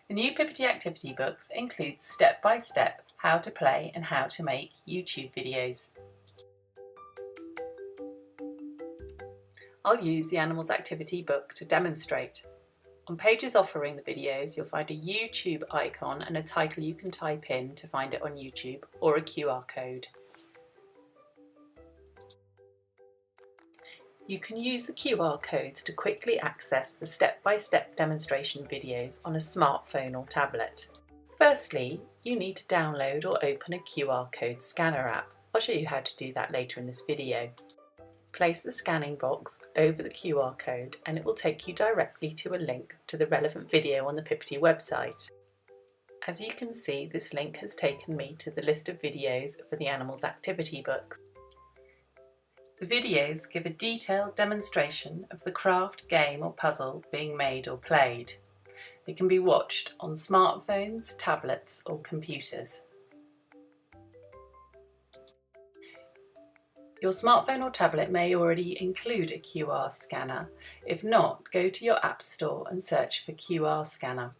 The new Pipity Activity books include step-by-step how to play and how to make YouTube videos. I'll use the Animals Activity book to demonstrate. On pages offering the videos, you'll find a YouTube icon and a title you can type in to find it on YouTube, or a QR code. You can use the QR codes to quickly access the step-by-step demonstration videos on a smartphone or tablet. Firstly, you need to download or open a QR code scanner app. I'll show you how to do that later in this video. Place the scanning box over the QR code and it will take you directly to a link to the relevant video on the Pipity website. As you can see, this link has taken me to the list of videos for the Animals Activity books. The videos give a detailed demonstration of the craft, game or puzzle being made or played. They can be watched on smartphones, tablets or computers. Your smartphone or tablet may already include a QR scanner. If not, go to your App Store and search for QR scanner.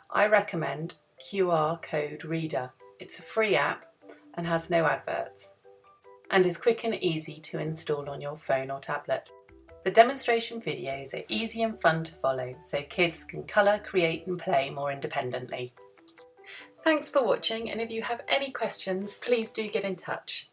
I recommend QR Code Reader. It's a free app and has no adverts, and is quick and easy to install on your phone or tablet. The demonstration videos are easy and fun to follow, so kids can colour, create and play more independently. Thanks for watching, and if you have any questions, please do get in touch.